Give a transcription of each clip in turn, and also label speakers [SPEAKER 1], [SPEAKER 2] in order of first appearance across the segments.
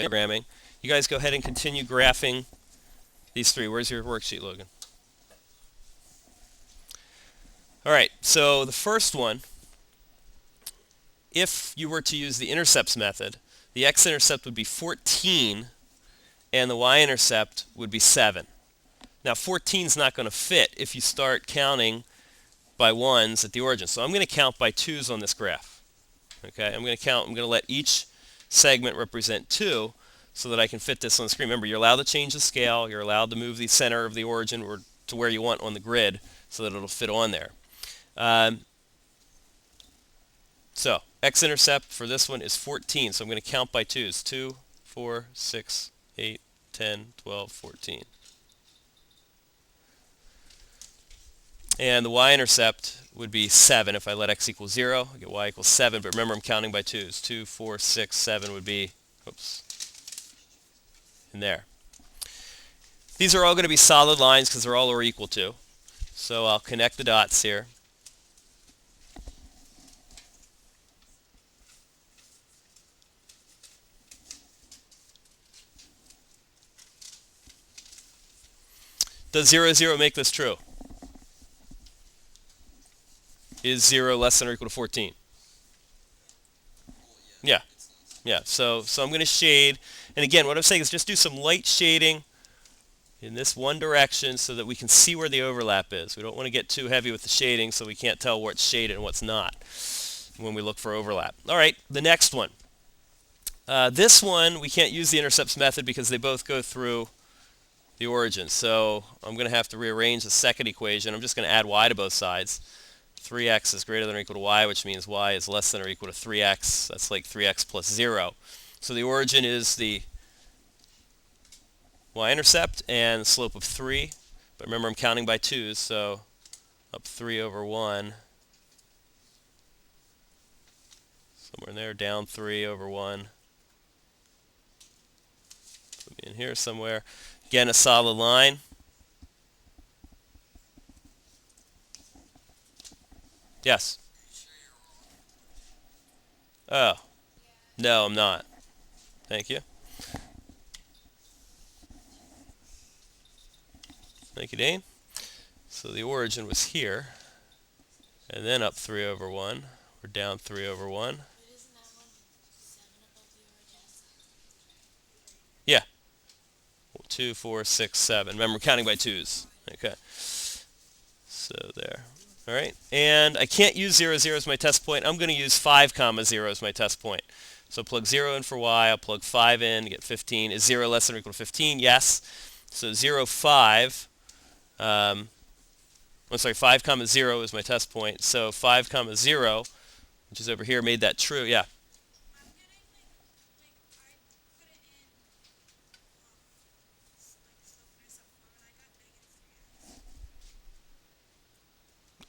[SPEAKER 1] programming. You guys go ahead and continue graphing these three. Where's your worksheet, Logan? All right, so the first one, if you were to use the intercepts method, the x-intercept would be 14 and the y-intercept would be 7. Now 14 is not going to fit if you start counting by ones at the origin. So I'm going to count by twos on this graph. Okay, I'm going to let each segment represent 2 so that I can fit this on the screen. Remember, you're allowed to change the scale, you're allowed to move the center of the origin or to where you want on the grid so that it'll fit on there. So x-intercept for this one is 14, so I'm going to count by twos. 2, 4, 6, 8, 10, 12, 14. And the y-intercept would be 7 if I let x equal 0. I get y equals 7, but remember I'm counting by twos. 2, 4, 6, 7 would be, in there. These are all going to be solid lines because they're all are equal to. So I'll connect the dots here. Does 0, 0 make this true? Is 0 less than or equal to 14? Yeah. Yeah, so I'm going to shade. And again, what I'm saying is just do some light shading in this one direction so that we can see where the overlap is. We don't want to get too heavy with the shading so we can't tell what's shaded and what's not when we look for overlap. All right, the next one. This one, we can't use the intercepts method because they both go through the origin. So I'm going to have to rearrange the second equation. I'm just going to add y to both sides. 3x is greater than or equal to y, which means y is less than or equal to 3x. That's like 3x plus 0. So the origin is the y-intercept and the slope of 3. But remember, I'm counting by twos, so up 3 over 1. Somewhere in there, down 3 over 1. Put me in here somewhere. Again, a solid line. Yes? Oh. No, I'm not. Thank you. Thank you, Dane. So the origin was here, and then up 3 over 1. We're down 3 over 1. Yeah. 2, 4, 6, 7. Remember, we're counting by twos. Okay. So there. All right. And I can't use 0, 0 as my test point. I'm going to use 5, 0 as my test point. So plug 0 in for y. I'll plug 5 in to get 15. Is 0 less than or equal to 15? Yes. So 0, 5. I'm sorry, 5, 0 is my test point. So 5, 0, which is over here, made that true. Yeah.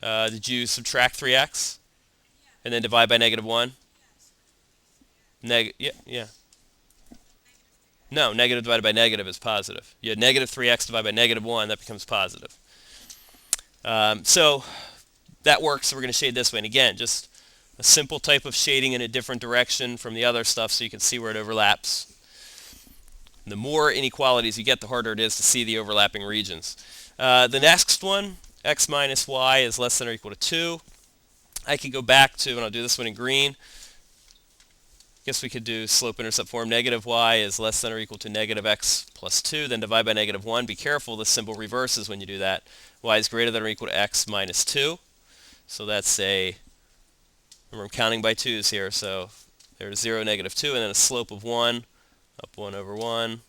[SPEAKER 1] Did you subtract 3x and then divide by negative 1? Yeah. No, negative divided by negative is positive. You had negative 3x divided by negative 1, that becomes positive. So that works, so we're going to shade this way. And again, just a simple type of shading in a different direction from the other stuff so you can see where it overlaps. The more inequalities you get, the harder it is to see the overlapping regions. The next one, x minus y is less than or equal to 2. I could go back to, and I'll do this one in green. Guess we could do slope-intercept form. Negative y is less than or equal to negative x plus 2. Then divide by negative 1. Be careful, the symbol reverses when you do that. Y is greater than or equal to x minus 2. So that's a, remember I'm counting by twos here, so there's 0, negative 2, and then a slope of 1. Up 1 over 1.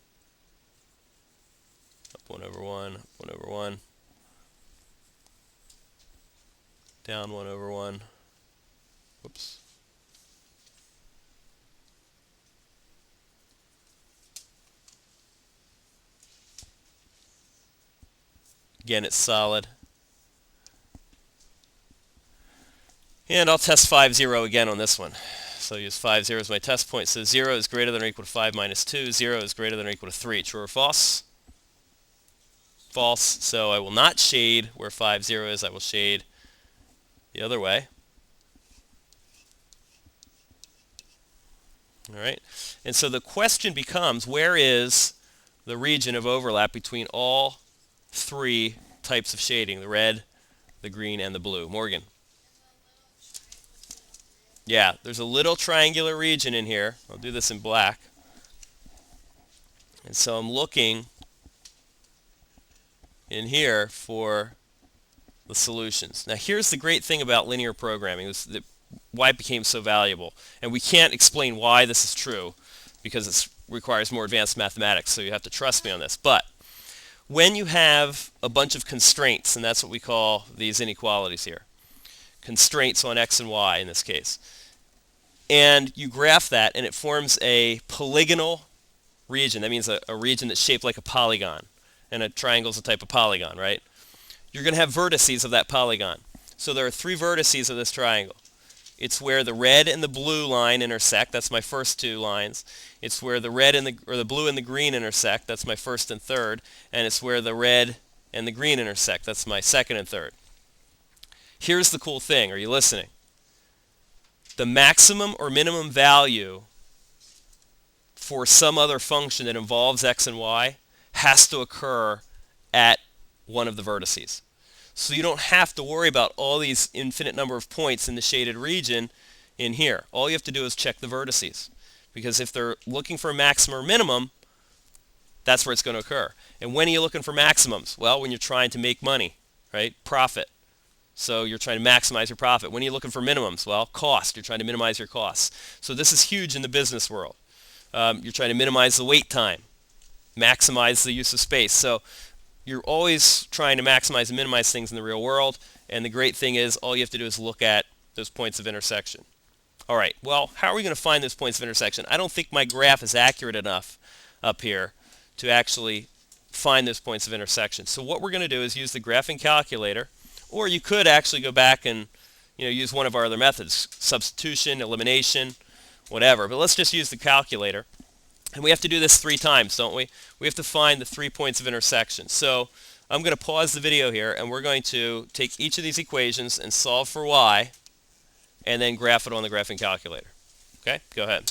[SPEAKER 1] Up 1 over 1. Up 1 over 1. Down 1 over 1. Whoops. Again, it's solid. And I'll test 5, 0 again on this one. So use 5, 0 as my test point. So 0 is greater than or equal to 5 minus 2. 0 is greater than or equal to 3. True or false? False. So I will not shade where 5, 0 is. I will shade the other way. All right, and so the question becomes, where is the region of overlap between all three types of shading, the red, the green, and the blue? Morgan. Yeah, there's a little triangular region in here. I'll do this in black. And so I'm looking in here for the solutions. Now here's the great thing about linear programming, why it became so valuable. And we can't explain why this is true because it requires more advanced mathematics, so you have to trust me on this. But when you have a bunch of constraints, and that's what we call these inequalities here, constraints on x and y in this case, and you graph that and it forms a polygonal region. That means a region that's shaped like a polygon, and a triangle is a type of polygon, right? You're going to have vertices of that polygon. So there are three vertices of this triangle. It's where the red and the blue line intersect. That's my first two lines. It's where the red and the blue and the green intersect. That's my first and third. And it's where the red and the green intersect. That's my second and third. Here's the cool thing. Are you listening? The maximum or minimum value for some other function that involves x and y has to occur at one of the vertices. So you don't have to worry about all these infinite number of points in the shaded region in here. All you have to do is check the vertices. Because if they're looking for a maximum or minimum, that's where it's going to occur. And when are you looking for maximums? Well, when you're trying to make money, right? Profit. So you're trying to maximize your profit. When are you looking for minimums? Well, cost. You're trying to minimize your costs. So this is huge in the business world. You're trying to minimize the wait time, maximize the use of space. So you're always trying to maximize and minimize things in the real world, and the great thing is all you have to do is look at those points of intersection. All right, well, how are we going to find those points of intersection? I don't think my graph is accurate enough up here to actually find those points of intersection. So what we're going to do is use the graphing calculator, or you could actually go back and use one of our other methods, substitution, elimination, whatever. But let's just use the calculator. And we have to do this 3 times, don't we? We have to find the 3 points of intersection. So I'm going to pause the video here, and we're going to take each of these equations and solve for y, and then graph it on the graphing calculator. Okay, go ahead.